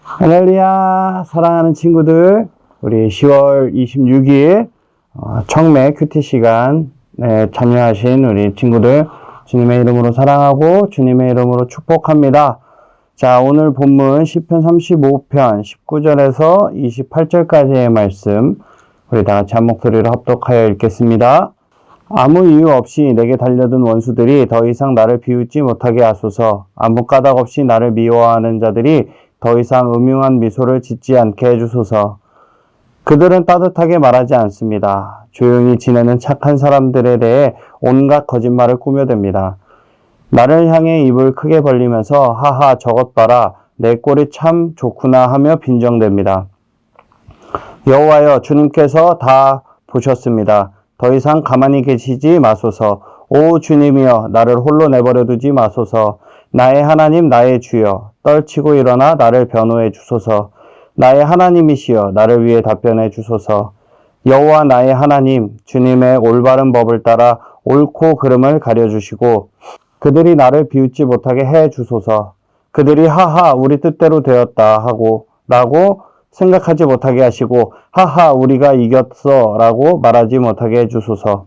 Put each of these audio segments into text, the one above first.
할렐루야, 사랑하는 친구들, 우리 10월 26일 청매 큐티 시간에 참여하신 우리 친구들 주님의 이름으로 사랑하고 주님의 이름으로 축복합니다. 자, 오늘 본문 시편 35편 19절에서 28절까지의 말씀 우리 다 같이 한 목소리로 합독하여 읽겠습니다. 아무 이유 없이 내게 달려든 원수들이 더 이상 나를 비웃지 못하게 하소서. 아무 까닭 없이 나를 미워하는 자들이 더 이상 음흉한 미소를 짓지 않게 해주소서. 그들은 따뜻하게 말하지 않습니다. 조용히 지내는 착한 사람들에 대해 온갖 거짓말을 꾸며댑니다. 나를 향해 입을 크게 벌리면서 하하 저것 봐라 내 꼴이 참 좋구나 하며 빈정댑니다. 여호와여, 주님께서 다 보셨습니다. 더 이상 가만히 계시지 마소서. 오 주님이여, 나를 홀로 내버려 두지 마소서. 나의 하나님, 나의 주여, 떨치고 일어나 나를 변호해 주소서. 나의 하나님이시여, 나를 위해 답변해 주소서. 여호와 나의 하나님, 주님의 올바른 법을 따라 옳고 그름을 가려주시고 그들이 나를 비웃지 못하게 해 주소서. 그들이 하하 우리 뜻대로 되었다 하고 라고 생각하지 못하게 하시고 하하 우리가 이겼어 라고 말하지 못하게 해주소서.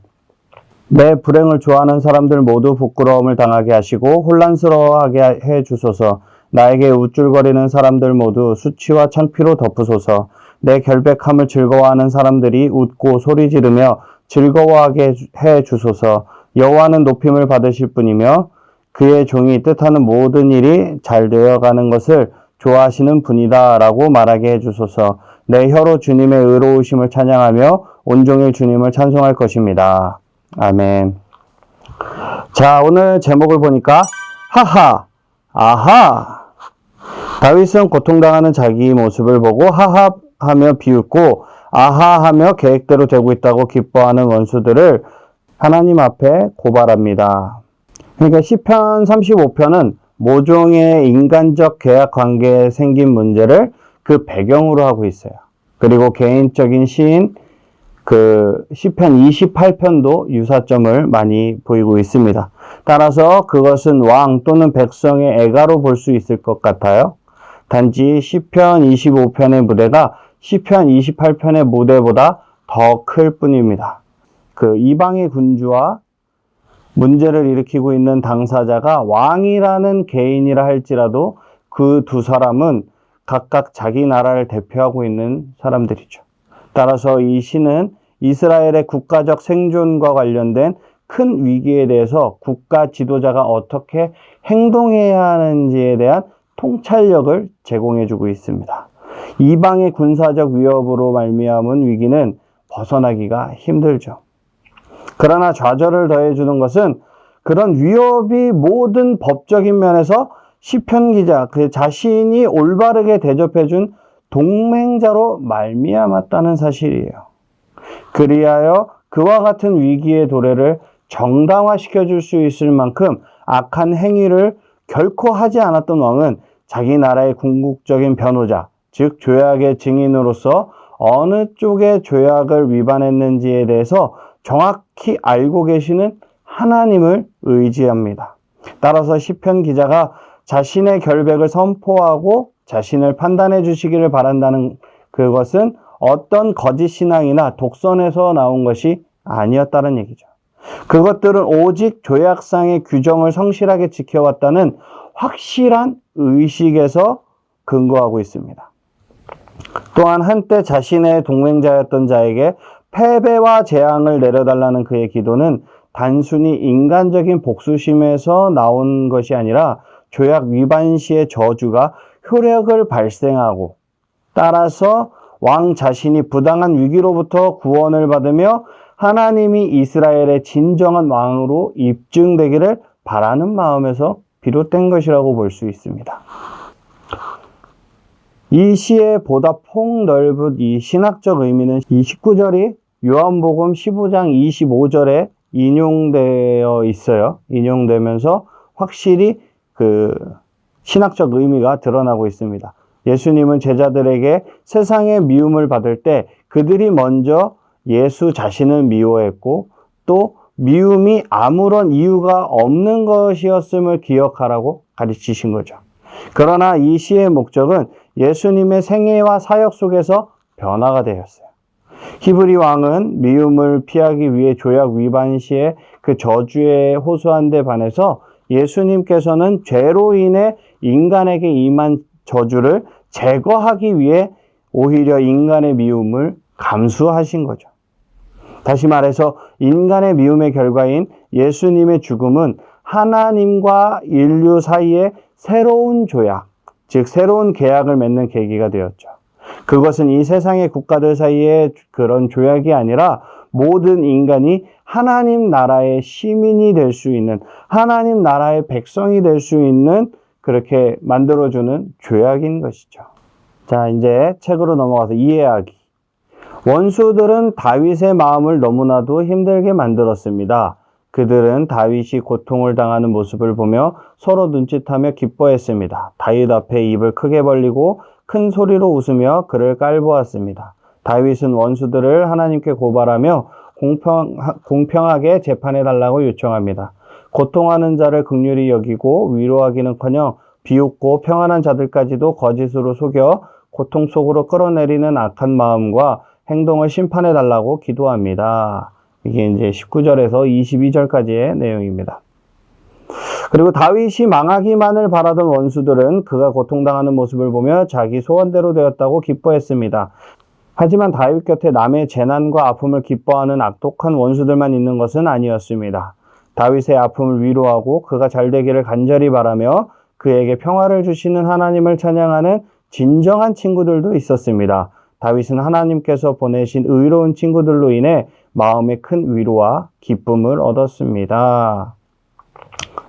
내 불행을 좋아하는 사람들 모두 부끄러움을 당하게 하시고 혼란스러워하게 해주소서. 나에게 우쭐거리는 사람들 모두 수치와 창피로 덮으소서. 내 결백함을 즐거워하는 사람들이 웃고 소리 지르며 즐거워하게 해주소서. 여호와는 높임을 받으실 분이며 그의 종이 뜻하는 모든 일이 잘 되어가는 것을 좋아하시는 분이다 라고 말하게 해주소서. 내 혀로 주님의 의로우심을 찬양하며 온종일 주님을 찬송할 것입니다. 아멘. 자, 오늘 제목을 보니까 하하, 아하. 다윗은 고통당하는 자기 모습을 보고 하하 하며 비웃고 아하 하며 계획대로 되고 있다고 기뻐하는 원수들을 하나님 앞에 고발합니다. 그러니까 시편 35편은 모종의 인간적 계약 관계에 생긴 문제를 그 배경으로 하고 있어요. 그리고 개인적인 시인 시편 28편도 유사점을 많이 보이고 있습니다. 따라서 그것은 왕 또는 백성의 애가로 볼 수 있을 것 같아요. 단지 시편 25편의 무대가 시편 28편의 무대보다 더 클 뿐입니다. 이방의 군주와 문제를 일으키고 있는 당사자가 왕이라는 개인이라 할지라도 그 두 사람은 각각 자기 나라를 대표하고 있는 사람들이죠. 따라서 이 시는 이스라엘의 국가적 생존과 관련된 큰 위기에 대해서 국가 지도자가 어떻게 행동해야 하는지에 대한 통찰력을 제공해주고 있습니다. 이방의 군사적 위협으로 말미암은 위기는 벗어나기가 힘들죠. 그러나 좌절을 더해주는 것은 그런 위협이 모든 법적인 면에서 시편 기자 그 자신이 올바르게 대접해준 동맹자로 말미암았다는 사실이에요. 그리하여 그와 같은 위기의 도래를 정당화시켜줄 수 있을 만큼 악한 행위를 결코 하지 않았던 왕은 자기 나라의 궁극적인 변호자, 즉 조약의 증인으로서 어느 쪽의 조약을 위반했는지에 대해서 정확히 알고 계시는 하나님을 의지합니다. 따라서 시편 기자가 자신의 결백을 선포하고 자신을 판단해 주시기를 바란다는 그것은 어떤 거짓 신앙이나 독선에서 나온 것이 아니었다는 얘기죠. 그것들은 오직 조약상의 규정을 성실하게 지켜왔다는 확실한 의식에서 근거하고 있습니다. 또한 한때 자신의 동맹자였던 자에게 패배와 재앙을 내려달라는 그의 기도는 단순히 인간적인 복수심에서 나온 것이 아니라 조약 위반 시의 저주가 효력을 발생하고 따라서 왕 자신이 부당한 위기로부터 구원을 받으며 하나님이 이스라엘의 진정한 왕으로 입증되기를 바라는 마음에서 비롯된 것이라고 볼 수 있습니다. 이 시의 보다 폭넓은 이 신학적 의미는 이 19절이 요한복음 15장 25절에 인용되어 있어요. 인용되면서 확실히 신학적 의미가 드러나고 있습니다. 예수님은 제자들에게 세상의 미움을 받을 때 그들이 먼저 예수 자신을 미워했고 또 미움이 아무런 이유가 없는 것이었음을 기억하라고 가르치신 거죠. 그러나 이 시의 목적은 예수님의 생애와 사역 속에서 변화가 되었어요. 히브리 왕은 미움을 피하기 위해 조약 위반 시에 그 저주에 호소한 데 반해서 예수님께서는 죄로 인해 인간에게 임한 저주를 제거하기 위해 오히려 인간의 미움을 감수하신 거죠. 다시 말해서 인간의 미움의 결과인 예수님의 죽음은 하나님과 인류 사이에 새로운 조약, 즉 새로운 계약을 맺는 계기가 되었죠. 그것은 이 세상의 국가들 사이에 그런 조약이 아니라 모든 인간이 하나님 나라의 시민이 될 수 있는, 하나님 나라의 백성이 될 수 있는 그렇게 만들어주는 조약인 것이죠. 자, 이제 책으로 넘어가서 이해하기. 원수들은 다윗의 마음을 너무나도 힘들게 만들었습니다. 그들은 다윗이 고통을 당하는 모습을 보며 서로 눈짓하며 기뻐했습니다. 다윗 앞에 입을 크게 벌리고 큰 소리로 웃으며 그를 깔보았습니다. 다윗은 원수들을 하나님께 고발하며 공평하게 재판해달라고 요청합니다. 고통하는 자를 긍휼히 여기고 위로하기는커녕 비웃고 평안한 자들까지도 거짓으로 속여 고통 속으로 끌어내리는 악한 마음과 행동을 심판해달라고 기도합니다. 이게 이제 19절에서 22절까지의 내용입니다. 그리고 다윗이 망하기만을 바라던 원수들은 그가 고통당하는 모습을 보며 자기 소원대로 되었다고 기뻐했습니다. 하지만 다윗 곁에 남의 재난과 아픔을 기뻐하는 악독한 원수들만 있는 것은 아니었습니다. 다윗의 아픔을 위로하고 그가 잘되기를 간절히 바라며 그에게 평화를 주시는 하나님을 찬양하는 진정한 친구들도 있었습니다. 다윗은 하나님께서 보내신 의로운 친구들로 인해 마음에 큰 위로와 기쁨을 얻었습니다.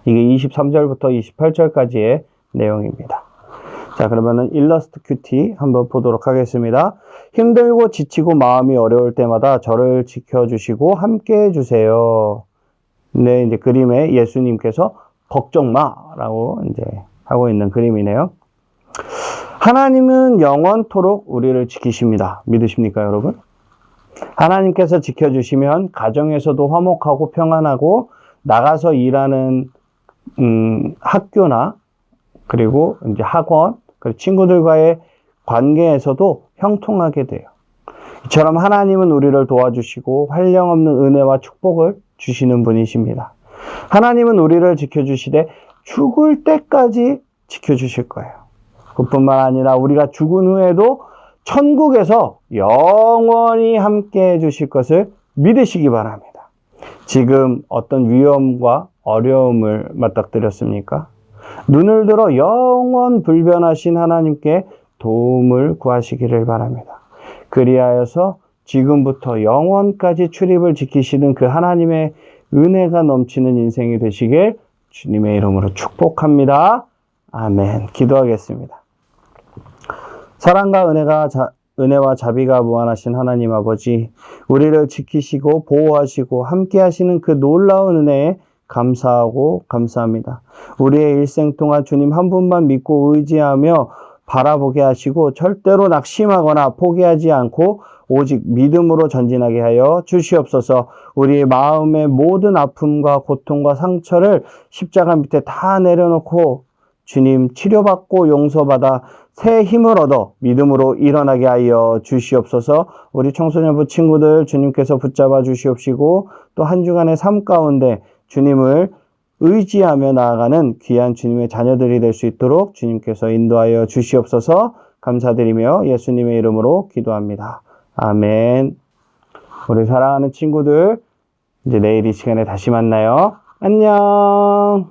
이게 23절부터 28절까지의 내용입니다. 자, 그러면은 일러스트 큐티 한번 보도록 하겠습니다. 힘들고 지치고 마음이 어려울 때마다 저를 지켜주시고 함께 해주세요. 네, 이제 그림에 예수님께서 걱정 마라고 이제 하고 있는 그림이네요. 하나님은 영원토록 우리를 지키십니다. 믿으십니까, 여러분? 하나님께서 지켜주시면 가정에서도 화목하고 평안하고 나가서 일하는 학교나 그리고 이제 학원, 그리고 친구들과의 관계에서도 형통하게 돼요. 이처럼 하나님은 우리를 도와주시고 한량없는 은혜와 축복을 주시는 분이십니다. 하나님은 우리를 지켜주시되 죽을 때까지 지켜주실 거예요. 그뿐만 아니라 우리가 죽은 후에도 천국에서 영원히 함께 해주실 것을 믿으시기 바랍니다. 지금 어떤 위험과 어려움을 맞닥뜨렸습니까? 눈을 들어 영원 불변하신 하나님께 도움을 구하시기를 바랍니다. 그리하여서 지금부터 영원까지 출입을 지키시는 그 하나님의 은혜가 넘치는 인생이 되시길 주님의 이름으로 축복합니다. 아멘. 기도하겠습니다. 사랑과 은혜와 자비가 무한하신 하나님 아버지, 우리를 지키시고 보호하시고 함께 하시는 그 놀라운 은혜에 감사하고 감사합니다. 우리의 일생 동안 주님 한 분만 믿고 의지하며 바라보게 하시고 절대로 낙심하거나 포기하지 않고 오직 믿음으로 전진하게 하여 주시옵소서. 우리의 마음의 모든 아픔과 고통과 상처를 십자가 밑에 다 내려놓고 주님 치료받고 용서받아 새 힘을 얻어 믿음으로 일어나게 하여 주시옵소서. 우리 청소년부 친구들 주님께서 붙잡아 주시옵시고 또 한 주간의 삶 가운데 주님을 의지하며 나아가는 귀한 주님의 자녀들이 될 수 있도록 주님께서 인도하여 주시옵소서. 감사드리며 예수님의 이름으로 기도합니다. 아멘. 우리 사랑하는 친구들, 이제 내일 이 시간에 다시 만나요. 안녕.